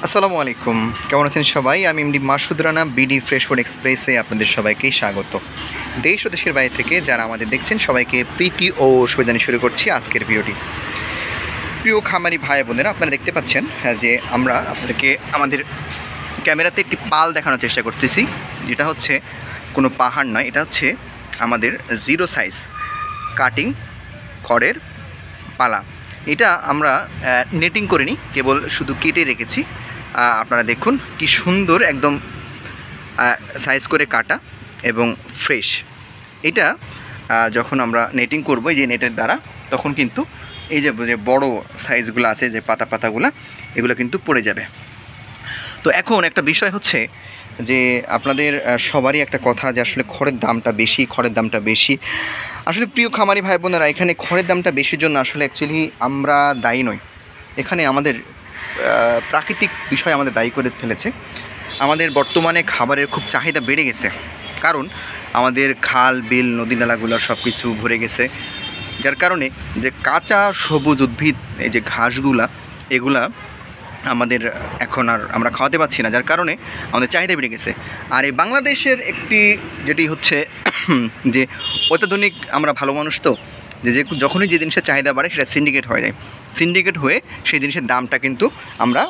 আসসালামু আলাইকুম, কেমন আছেন সবাই? আমি MD Masud Rana, BD fresh food এক্সপ্রেসে আপনাদের সবাইকে স্বাগত। দেশ ও দেশের বাইরে থেকে যারা আমাদের দেখছেন সবাইকে প্রীতি ও শুভেচ্ছা জানিয়ে শুরু করছি আজকের ভিডিওটি। প্রিয় খামারি ভাই বোনেরা, আপনারা দেখতে পাচ্ছেন যে আমরা আপনাদেরকে আমাদের ক্যামেরাতে একটি পাল দেখানোর চেষ্টা করতেছি, যেটা হচ্ছে কোনো পাহাড় নয়, এটা হচ্ছে আমাদের জিরো সাইজ কাটিং খড়ের পালা। এটা আমরা নেটিং করিনি, কেবল শুধু কেটে রেখেছি। আপনারা দেখুন কি সুন্দর একদম সাইজ করে কাটা এবং ফ্রেশ। এটা যখন আমরা নেটিং করবো এই যে নেটের দ্বারা, তখন কিন্তু এই যে বড় সাইজগুলো আছে যে পাতাগুলো, এগুলো কিন্তু পড়ে যাবে। তো এখন একটা বিষয় হচ্ছে যে আপনাদের সবারই একটা কথা যে আসলে খড়ের দামটা বেশি। আসলে প্রিয় খামারি ভাই বোনেরা, এখানে খড়ের দামটা বেশির জন্য আসলে অ্যাকচুয়ালি আমরা দায়ী নই। এখানে আমাদের প্রাকৃতিক বিষয় আমাদের দায়ী করে ফেলেছে। আমাদের বর্তমানে খাবারের খুব চাহিদা বেড়ে গেছে, কারণ আমাদের খাল বিল নদী নালাগুলো সব কিছু ভরে গেছে, যার কারণে যে কাঁচা সবুজ উদ্ভিদ এই যে ঘাসগুলা, এগুলা আমাদের এখন আর আমরা খাওয়াতে পারছি না, যার কারণে আমাদের চাহিদা বেড়ে গেছে। আর এই বাংলাদেশের একটি যেটি হচ্ছে যে অত্যাধুনিক, আমরা ভালো মানুষ তো, যে যখনই যে জিনিসের চাহিদা বাড়ে সেটা সিন্ডিকেট হয়ে যায়। সিন্ডিকেট হয়ে সেই জিনিসের দামটা কিন্তু আমরা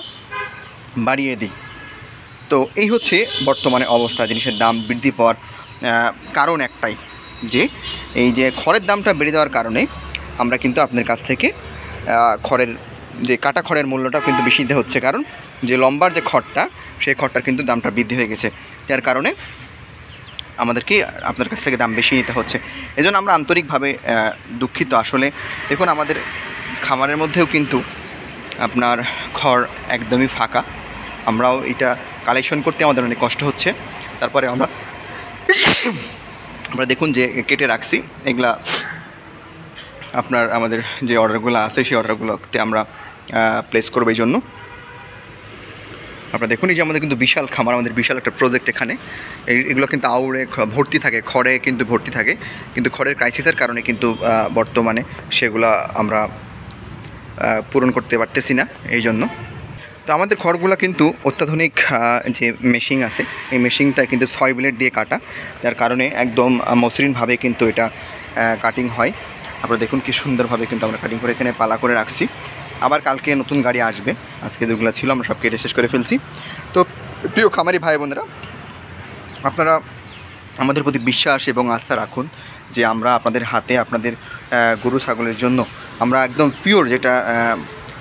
বাড়িয়ে দিই। তো এই হচ্ছে বর্তমানে অবস্থা। জিনিসের দাম বৃদ্ধি পাওয়ার কারণ একটাই, যে এই যে খড়ের দামটা বেড়ে যাওয়ার কারণে আমরা কিন্তু আপনাদের কাছ থেকে খড়ের যে কাটা খড়ের মূল্যটা কিন্তু বেশি দিতে হচ্ছে, কারণ যে লম্বার যে খড়টা, সেই খড়টার কিন্তু দামটা বৃদ্ধি হয়ে গেছে, যার কারণে আমাদেরকে আপনার কাছ থেকে দাম বেশি নিতে হচ্ছে। এজন্য আমরা আন্তরিকভাবে দুঃখিত। আসলে দেখুন, আমাদের খামারের মধ্যেও কিন্তু আপনার খড় একদমই ফাঁকা। আমরাও এটা কালেকশন করতে আমাদের অনেক কষ্ট হচ্ছে। তারপরে আমরা দেখুন যে কেটে রাখছি, এগুলা আপনার আমাদের যে অর্ডারগুলো আছে সেই অর্ডারগুলোতে আমরা প্লেস করবো। এই জন্য আপনারা দেখুন, এই যে আমাদের কিন্তু বিশাল খামার, আমাদের বিশাল একটা প্রজেক্ট। এখানে এগুলো কিন্তু আউড়ে ভর্তি থাকে, খড়ে কিন্তু ভর্তি থাকে, কিন্তু খড়ের ক্রাইসিসের কারণে কিন্তু বর্তমানে সেগুলো আমরা পূরণ করতে পারতেছি না। এই জন্য তো আমাদের খড়গুলো কিন্তু অত্যাধুনিক যে মেশিন আছে, এই মেশিনটা কিন্তু 6 ব্লেড দিয়ে কাটা, যার কারণে একদম মসৃণভাবে কিন্তু এটা কাটিং হয়। আপনারা দেখুন কি সুন্দরভাবে কিন্তু আমরা কাটিং করে এখানে পালা করে রাখছি। আবার কালকে নতুন গাড়ি আসবে, আজকে যেগুলো ছিল আমরা সব কেটে শেষ করে ফেলছি। তো প্রিয় খামারি ভাই বোনেরা, আপনারা আমাদের প্রতি বিশ্বাস এবং আস্থা রাখুন যে আমরা আপনাদের হাতে আপনাদের গরু ছাগলের জন্য আমরা একদম পিওর যেটা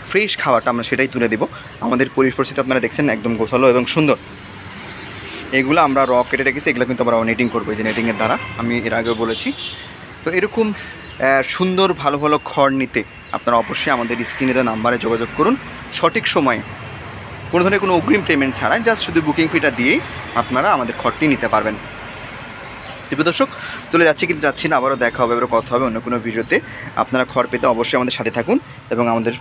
ফ্রেশ খাওয়াটা আমরা সেটাই তুলে দেব। আমাদের পরিস্থিতি আপনারা দেখছেন একদম গোছালো এবং সুন্দর। এগুলো আমরা র কেটে রেখেছি, এগুলো কিন্তু আমরা নেটিং করবো, এই যে নেটিংয়ের দ্বারা আমি এর আগেও বলেছি। তো এরকম সুন্দর ভালো ভালো খড় নিতে আপনারা অবশ্যই আমাদের স্ক্রিনে দেওয়া নাম্বারে যোগাযোগ করুন। সঠিক সময়ে কোনো ধরনের কোনো অগ্রিম পেমেন্ট ছাড়াই জাস্ট শুধু বুকিং ফিটা দিয়েই আপনারা আমাদের খড়টি নিতে পারবেন। প্রিয় দর্শক, চলে যাচ্ছি না, আবারও দেখা হবে, আবারও কথা হবে অন্য কোনো ভিডিওতে। আপনারা খড় পেতে অবশ্যই আমাদের সাথে থাকুন এবং আমাদের